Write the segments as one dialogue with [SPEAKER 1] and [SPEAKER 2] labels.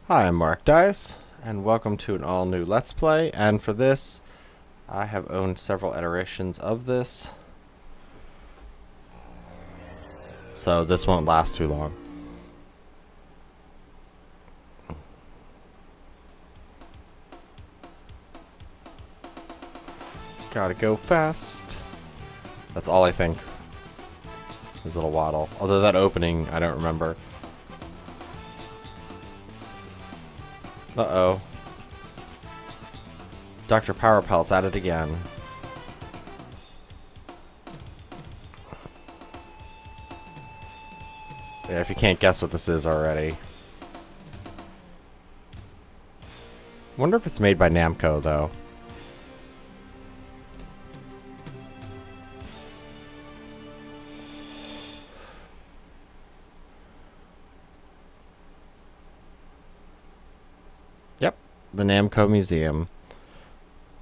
[SPEAKER 1] Hi, I'm Mark Dice, and welcome to an all-new Let's Play, and for this, I have owned several iterations of this, so this won't last too long. Gotta go fast. That's all I think. His little waddle. Although that opening, I don't remember. Uh-oh. Dr. Power Pelt's at it again. Yeah, if you can't guess what this is already. Wonder if it's made by Namco, though. Yep, the Namco Museum.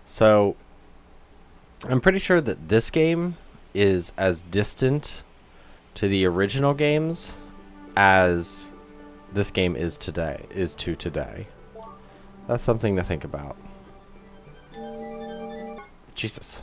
[SPEAKER 1] So, I'm pretty sure that this game is as distant to the original games as this game is to today. That's something to think about. Jesus.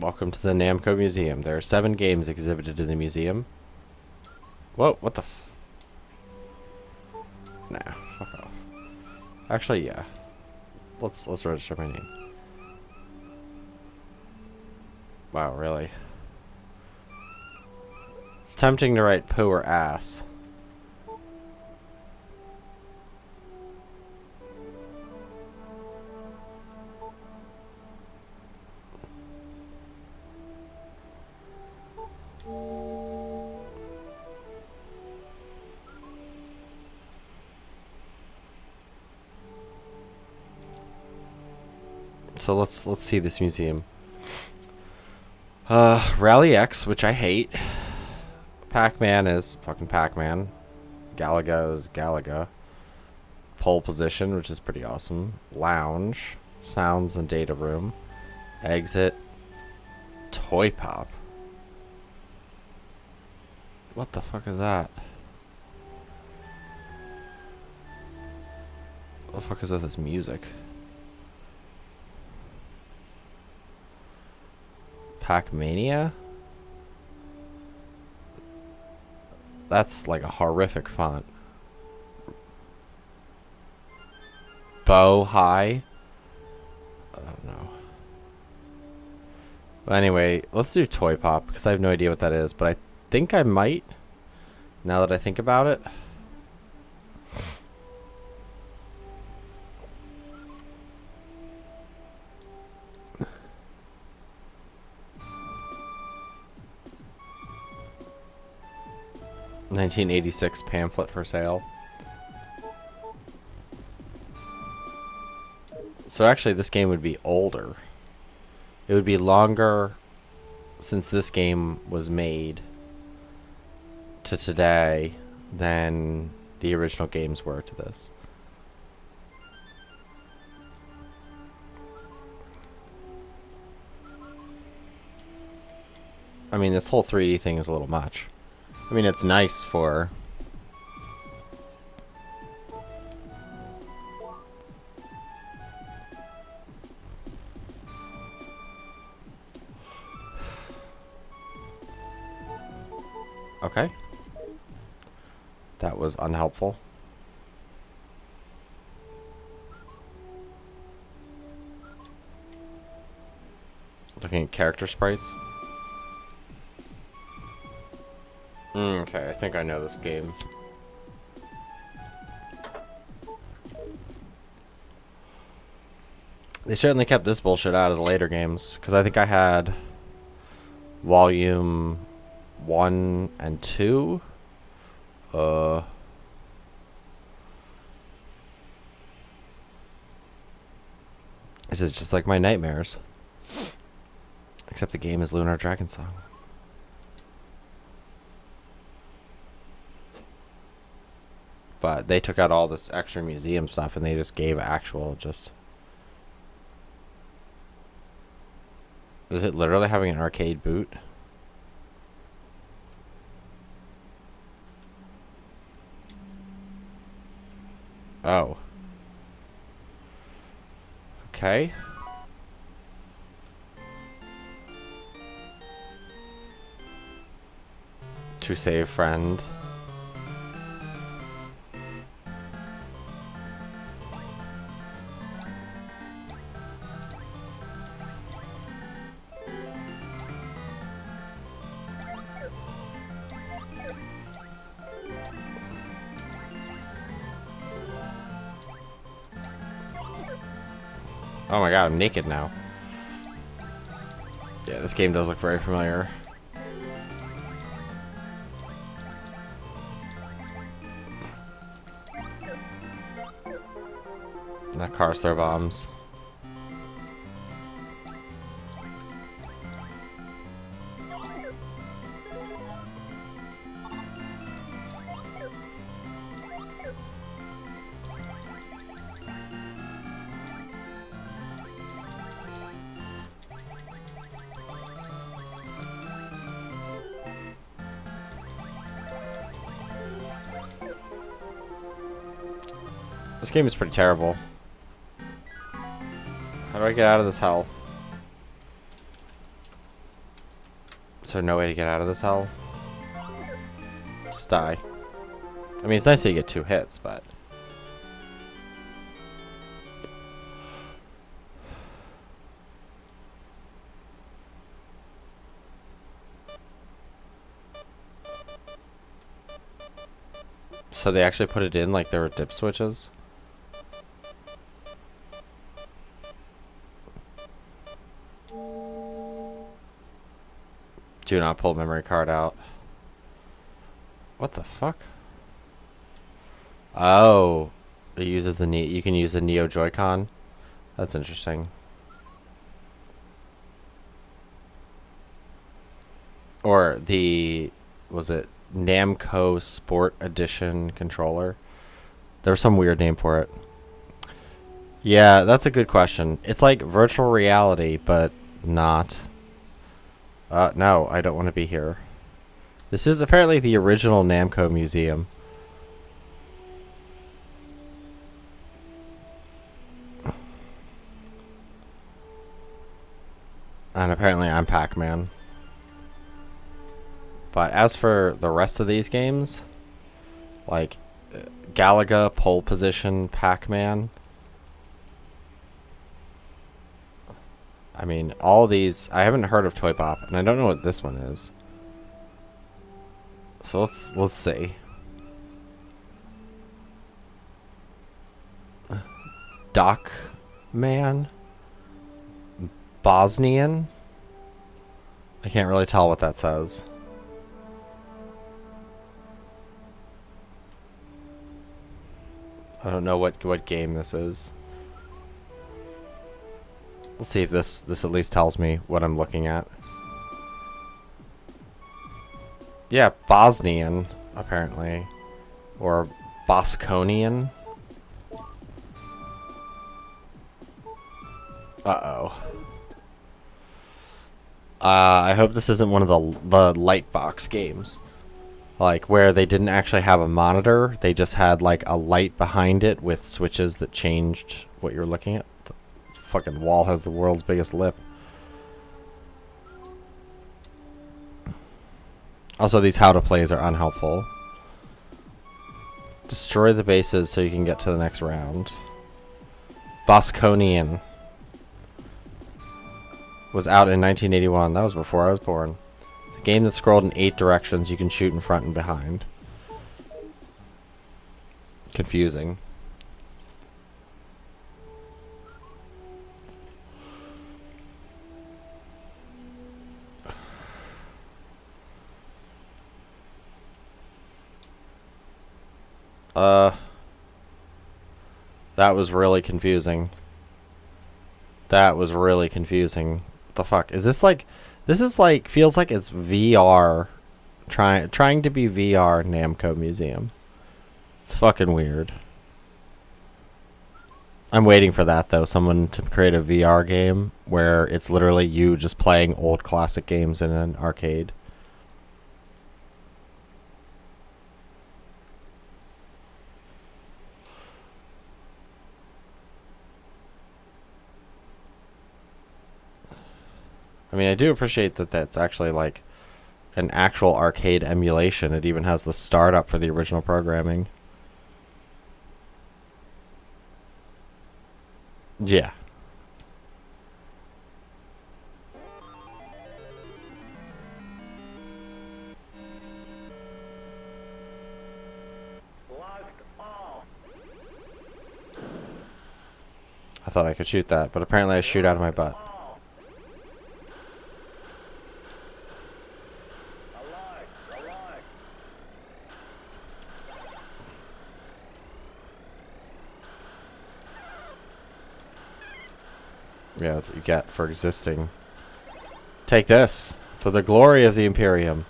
[SPEAKER 1] Welcome to the Namco Museum. There are 7 games exhibited in the museum. Whoa, what the f... Nah, fuck off. Actually, yeah. Let's register my name. Wow, really? It's tempting to write poo or ass. So let's see this museum. Rally X, which I hate. Pac-Man is fucking Pac-Man. Galaga is Galaga. Pole Position, which is pretty awesome. Lounge. Sounds and Data Room. Exit. Toy Pop. What the fuck is that? What the fuck is with this music? Pac-Mania? That's like a horrific font. Bow High? I don't know. But anyway, let's do Toy Pop, because I have no idea what that is, but I think I might, now that I think about it. $1986 pamphlet for sale. So actually this game would be older. It would be longer since this game was made to today than the original games were to this. I mean, this whole 3D thing is a little much. I mean, it's nice for... Okay. That was unhelpful. Looking at character sprites. Okay, I think I know this game. They certainly kept this bullshit out of the later games, because I think I had Volume 1 and 2. This is just like my nightmares. Except the game is Lunar Dragon Song. But they took out all this extra museum stuff and they just gave actual just... Is it literally having an arcade boot? Oh. Okay. To save friend. Oh my god, I'm naked now. Yeah, this game does look very familiar. And that cars throw bombs. This game is pretty terrible. How do I get out of this hell? Is there no way to get out of this hell? Just die. I mean, it's nice that you get 2 hits, but... So they actually put it in like there were dip switches? Do not pull memory card out. What the fuck? Oh, it uses the you can use the Neo Joy-Con. That's interesting. Or the was it Namco Sport Edition controller? There was some weird name for it. Yeah, that's a good question. It's like virtual reality, but not. No, I don't want to be here. This is apparently the original Namco museum. And apparently I'm Pac-Man. But as for the rest of these games, like Galaga, Pole Position, Pac-Man, I mean, all these, I haven't heard of Toy Pop, and I don't know what this one is. So let's see. Doc Man, Bosnian. I can't really tell what that says. I don't know what game this is. Let's see if this at least tells me what I'm looking at. Yeah, Bosnian, apparently. Or Bosconian. Uh-oh. I hope this isn't one of the Lightbox games. Like, where they didn't actually have a monitor. They just had, like, a light behind it with switches that changed what you're looking at. The fucking wall has the world's biggest lip. Also, these how-to-plays are unhelpful. Destroy the bases so you can get to the next round. Bosconian was out in 1981. That was before I was born. The game that scrolled in 8 directions you can shoot in front and behind. Confusing. That was really confusing. That was really confusing. What the fuck? Is this like... This is like... Feels like it's VR. Trying to be VR Namco Museum. It's fucking weird. I'm waiting for that, though. Someone to create a VR game where it's literally you just playing old classic games in an arcade. I mean, I do appreciate that that's actually like an actual arcade emulation. It even has the startup for the original programming. Yeah. I thought I could shoot that, but apparently I shoot out of my butt. Yeah, that's what you get for existing. Take this for the glory of the Imperium.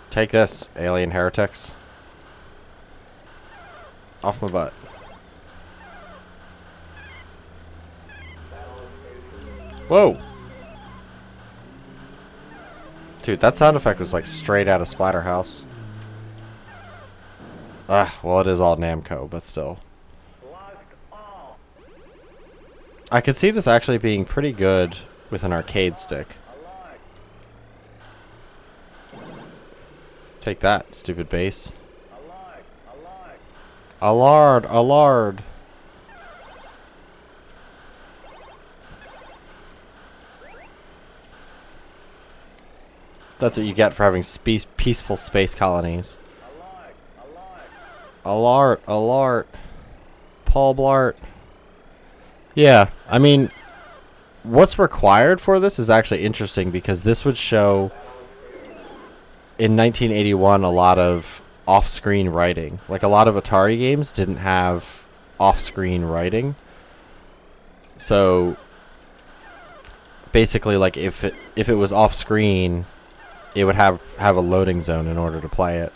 [SPEAKER 1] Take this, alien heretics. Off my butt. Whoa! Dude, that sound effect was like straight out of Splatterhouse. Ah, well, it is all Namco, but still. I could see this actually being pretty good with an arcade stick. Take that, stupid bass. Allard, Allard. That's what you get for having peaceful space colonies. Allard, Allard. Paul Blart. Yeah, I mean, what's required for this is actually interesting because this would show in 1981 a lot of off-screen writing. Like a lot of Atari games didn't have off-screen writing. So basically, like if it was off-screen, it would have a loading zone in order to play it.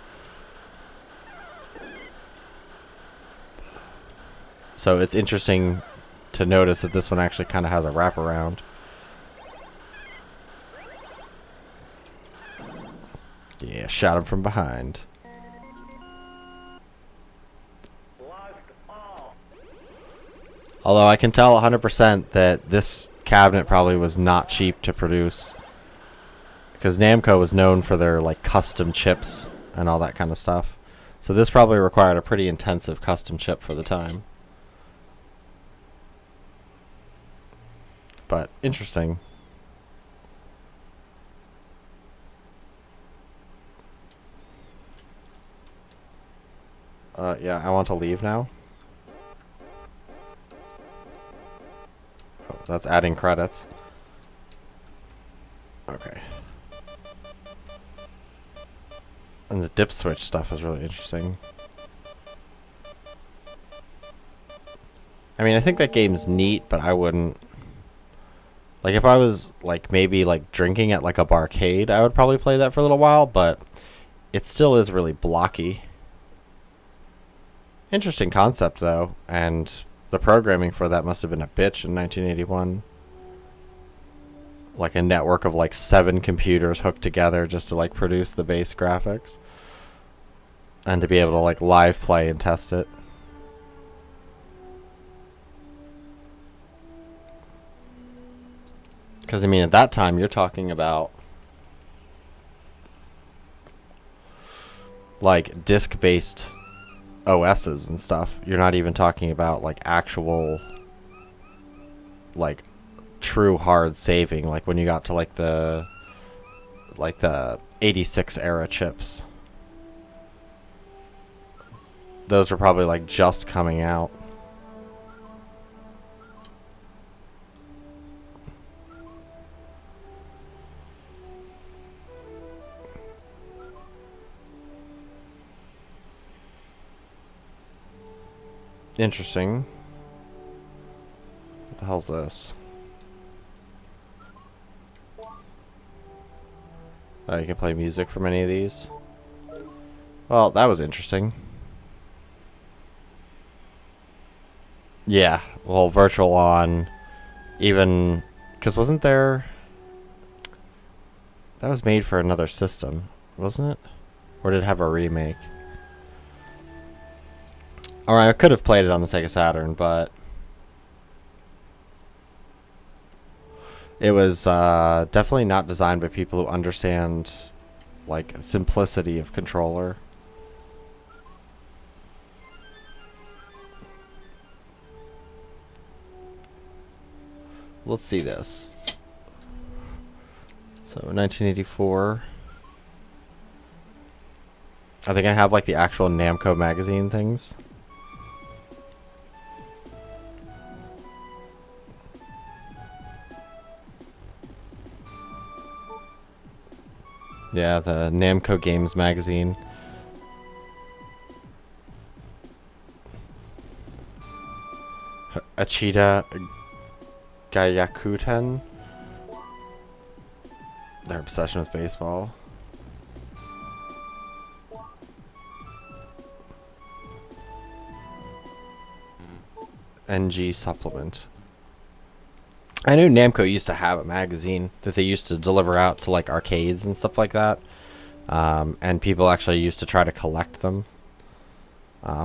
[SPEAKER 1] So it's interesting to notice that this one actually kind of has a wraparound. Yeah, shot him from behind. Although I can tell 100% that this cabinet probably was not cheap to produce. Because Namco was known for their like custom chips and all that kind of stuff. So this probably required a pretty intensive custom chip for the time. But interesting. Yeah, I want to leave now. Oh, that's adding credits. Okay. And the dip switch stuff is really interesting. I mean, I think that game's neat, but I wouldn't... Like, if I was, like, maybe, like, drinking at, like, a barcade, I would probably play that for a little while, but it still is really blocky. Interesting concept, though, and the programming for that must have been a bitch in 1981. Like, a network of, like, 7 computers hooked together just to, like, produce the base graphics. And to be able to, like, live play and test it. Because, I mean, at that time, you're talking about, like, disk-based OSs and stuff. You're not even talking about, like, actual, like, true hard saving. Like, when you got to, like, the 86 era chips. Those were probably, like, just coming out. Interesting. What the hell's this? You can play music from any of these. Well, that was interesting. Yeah, well, Virtual On, even... Because wasn't there... That was made for another system, wasn't it? Or did it have a remake? Alright, I could have played it on the Sega Saturn, but... It was definitely not designed by people who understand, like, simplicity of controller. Let's see this. So 1984. Are they gonna have like the actual Namco magazine things? Yeah, the Namco Games magazine. Achita Gayakuten. Their obsession with baseball. NG supplement. I knew Namco used to have a magazine that they used to deliver out to like arcades and stuff like that. And people actually used to try to collect them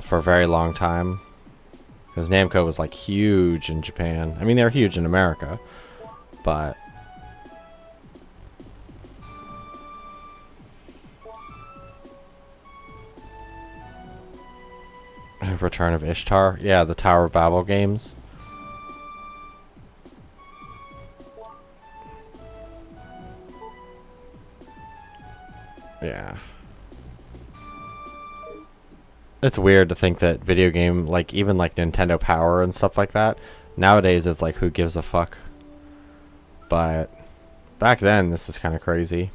[SPEAKER 1] for a very long time. Because Namco was like huge in Japan. I mean, they're huge in America. But... Return of Ishtar? Yeah, the Tower of Babel games. Yeah. It's weird to think that video game, like, even like Nintendo Power and stuff like that, nowadays it's like, who gives a fuck? But back then, this is kind of crazy.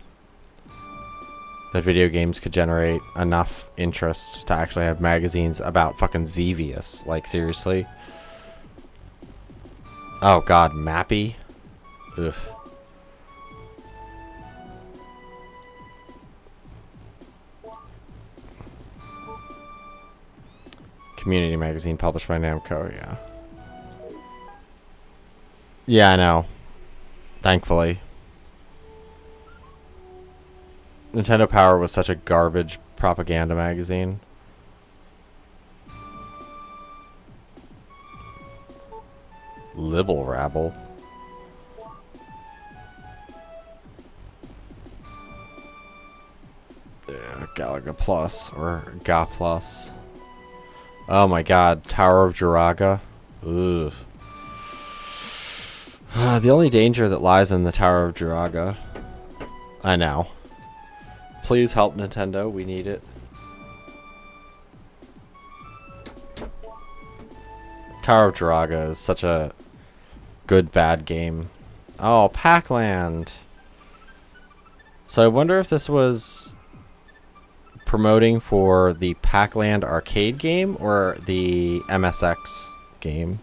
[SPEAKER 1] That video games could generate enough interest to actually have magazines about fucking Xevious. Like, seriously? Oh god, Mappy? Ugh. Community magazine published by Namco, yeah. Yeah, I know. Thankfully. Nintendo Power was such a garbage propaganda magazine. Libble Rabble. Yeah, Galaga Plus or Ga Plus. Oh my god, Tower of Jiraga. Ugh. The only danger that lies in the Tower of Jiraga. I know. Please help Nintendo, we need it. Tower of Jiraga is such a good bad game. Oh, Pac-Land. So I wonder if this was promoting for the Pac-Land arcade game or the MSX game.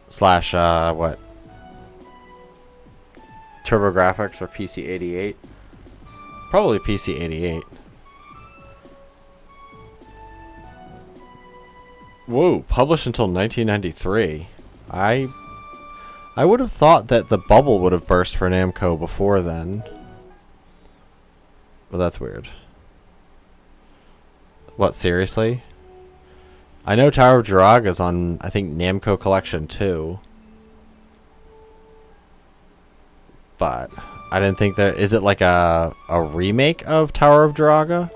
[SPEAKER 1] Slash, what? TurboGrafx or PC-88. Probably PC-88. Whoa, published until 1993. I would have thought that the bubble would have burst for Namco before then. Well, that's weird. What, seriously? I know Tower of Jiraga is on, I think, Namco Collection 2. But I didn't think that... Is it like a remake of Tower of Jiraga?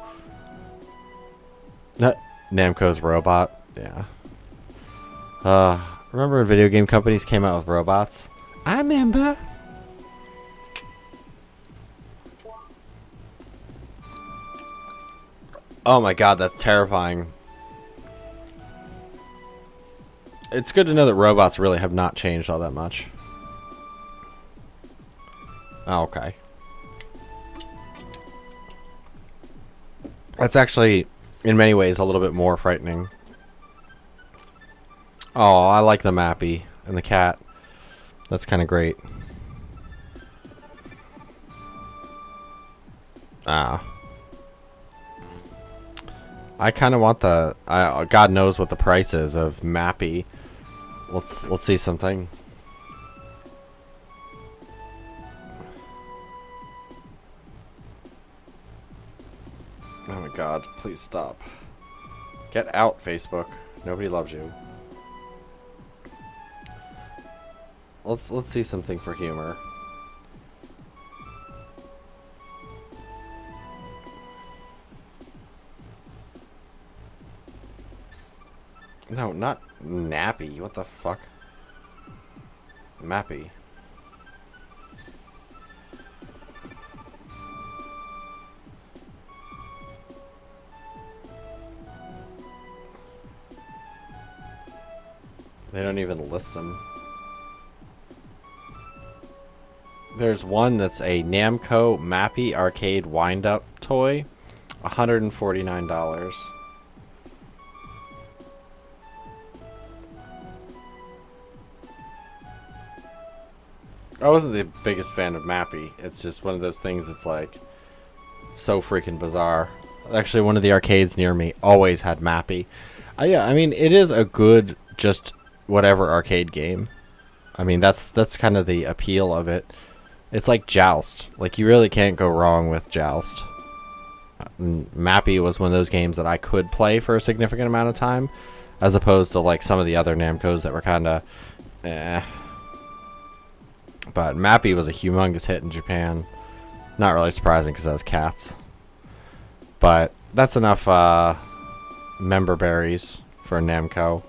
[SPEAKER 1] Namco's robot? Yeah. Remember when video game companies came out with robots? I remember. Oh my god, that's terrifying. It's good to know that robots really have not changed all that much. Oh, okay. That's actually, in many ways, a little bit more frightening. Oh, I like the Mappy and the cat. That's kind of great. Ah. I kind of want the... God knows what the price is of Mappy. Let's see something. Oh my god, please stop. Get out, Facebook. Nobody loves you. Let's see something for humor. No, not Nappy. What the fuck? Mappy. They don't even list them. There's one that's a Namco Mappy arcade wind-up toy. $149. I wasn't the biggest fan of Mappy. It's just one of those things that's like so freaking bizarre. Actually, one of the arcades near me always had Mappy. Yeah, I mean, it is a good just whatever arcade game. I mean, that's kind of the appeal of it. It's like Joust. Like, you really can't go wrong with Joust. Mappy was one of those games that I could play for a significant amount of time, as opposed to like some of the other Namcos that were kind of eh. But Mappy was a humongous hit in Japan. Not really surprising because it has cats. But that's enough member berries for Namco.